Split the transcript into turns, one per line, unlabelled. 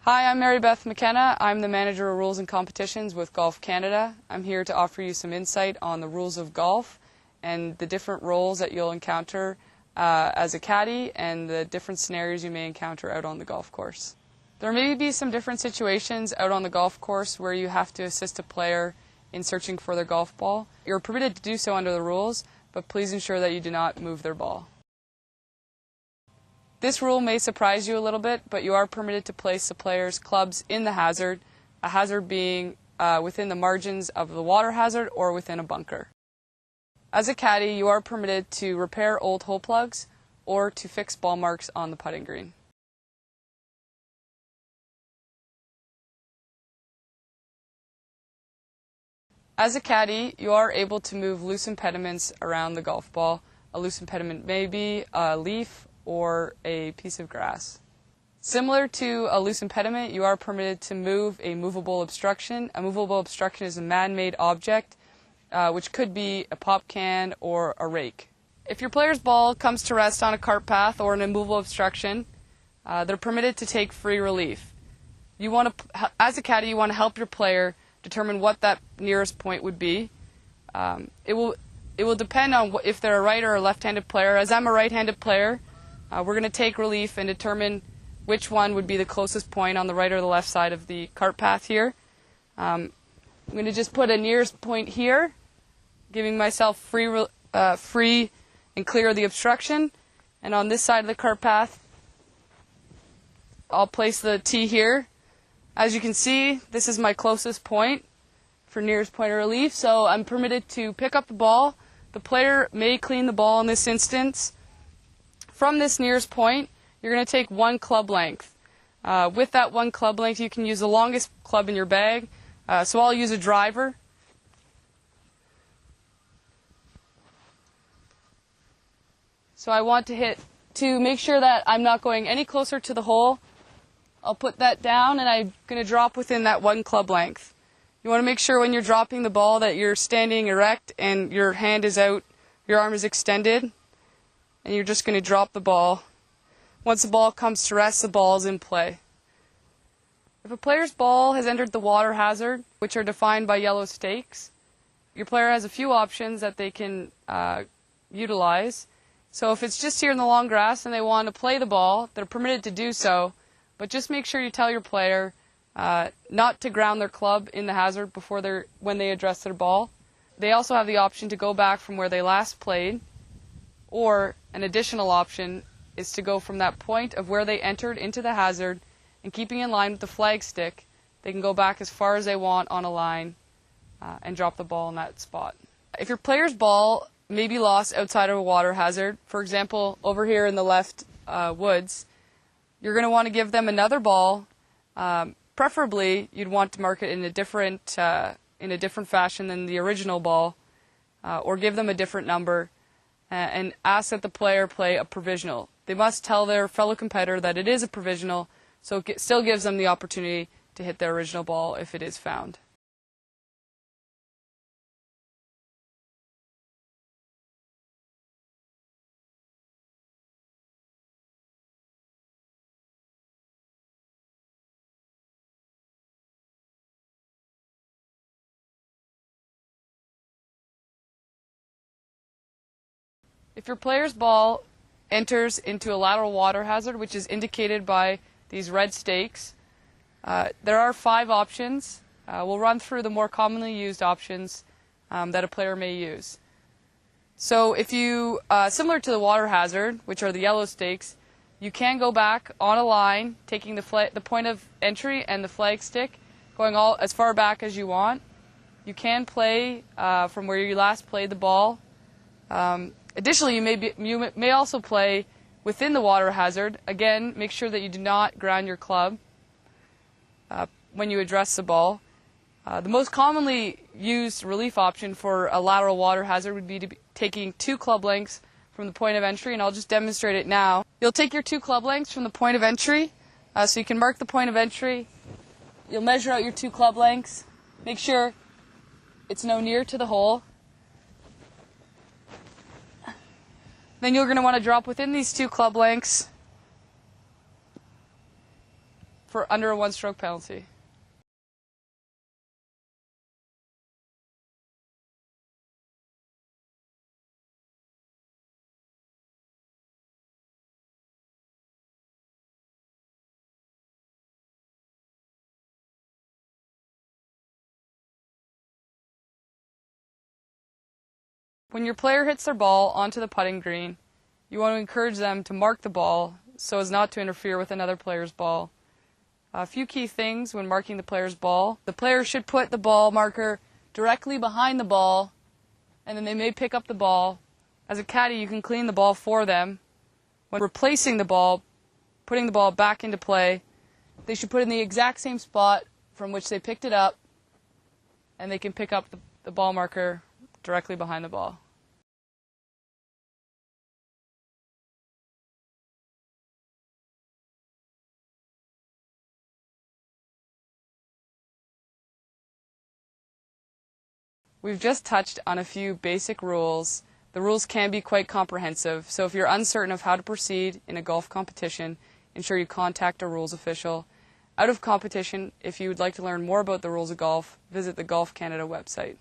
Hi, I'm Mary Beth McKenna. I'm the Manager of Rules and Competitions with Golf Canada. I'm here to offer you some insight on the rules of golf and the different roles that you'll encounter as a caddy and the different scenarios you may encounter out on the golf course. There may be some different situations out on the golf course where you have to assist a player in searching for their golf ball. You're permitted to do so under the rules, but please ensure that you do not move their ball. This rule may surprise you a little bit, but you are permitted to place the player's clubs in the hazard, a hazard being within the margins of the water hazard or within a bunker. As a caddy, you are permitted to repair old hole plugs or to fix ball marks on the putting green. As a caddy, you are able to move loose impediments around the golf ball. A loose impediment may be a leaf or a piece of grass. Similar to a loose impediment, you are permitted to move a movable obstruction. A movable obstruction is a man-made object, which could be a pop can or a rake. If your player's ball comes to rest on a cart path or an immovable obstruction, they're permitted to take free relief. As a caddy, you want to help your player determine what that nearest point would be. It will depend on if they're a right or a left-handed player. As I'm a right-handed player, we're going to take relief and determine which one would be the closest point on the right or the left side of the cart path here. I'm going to just put a nearest point here, giving myself free and clear of the obstruction. And on this side of the cart path, I'll place the tee here. As you can see, this is my closest point for nearest point of relief, so I'm permitted to pick up the ball. The player may clean the ball in this instance. From this nearest point, you're going to take one club length. With that one club length, you can use the longest club in your bag. So I'll use a driver. So I want to make sure that I'm not going any closer to the hole. I'll put that down and I'm going to drop within that one club length. You want to make sure when you're dropping the ball that you're standing erect and your hand is out, your arm is extended. And you're just going to drop the ball. Once the ball comes to rest, the ball is in play. If a player's ball has entered the water hazard, which are defined by yellow stakes, your player has a few options that they can utilize. So if it's just here in the long grass and they want to play the ball, they're permitted to do so, but just make sure you tell your player not to ground their club in the hazard when they address their ball. They also have the option to go back from where they last played, or an additional option is to go from that point of where they entered into the hazard, and keeping in line with the flag stick, they can go back as far as they want on a line and drop the ball in that spot. If your player's ball may be lost outside of a water hazard, for example, over here in the left woods, you're going to want to give them another ball. Preferably, you'd want to mark it in a different fashion than the original ball, or give them a different number. And ask that the player play a provisional. They must tell their fellow competitor that it is a provisional, so it still gives them the opportunity to hit their original ball if it is found. If your player's ball enters into a lateral water hazard, which is indicated by these red stakes, there are 5 options. We'll run through the more commonly used options that a player may use. So if you, similar to the water hazard, which are the yellow stakes, you can go back on a line, taking the point of entry and the flag stick, going as far back as you want. You can play from where you last played the ball. Additionally, you may also play within the water hazard. Again, make sure that you do not ground your club when you address the ball. The most commonly used relief option for a lateral water hazard would be taking 2 club lengths from the point of entry, and I'll just demonstrate it now. You'll take your 2 club lengths from the point of entry, so you can mark the point of entry. You'll measure out your 2 club lengths. Make sure it's no near to the hole. Then you're going to want to drop within these 2 club lengths for under a one-stroke penalty. When your player hits their ball onto the putting green, you want to encourage them to mark the ball so as not to interfere with another player's ball. A few key things when marking the player's ball. The player should put the ball marker directly behind the ball, and then they may pick up the ball. As a caddy, you can clean the ball for them. When replacing the ball, putting the ball back into play, they should put it in the exact same spot from which they picked it up, and they can pick up the ball marker directly behind the ball. We've just touched on a few basic rules. The rules can be quite comprehensive, so if you're uncertain of how to proceed in a golf competition, ensure you contact a rules official. Out of competition, if you would like to learn more about the rules of golf, visit the Golf Canada website.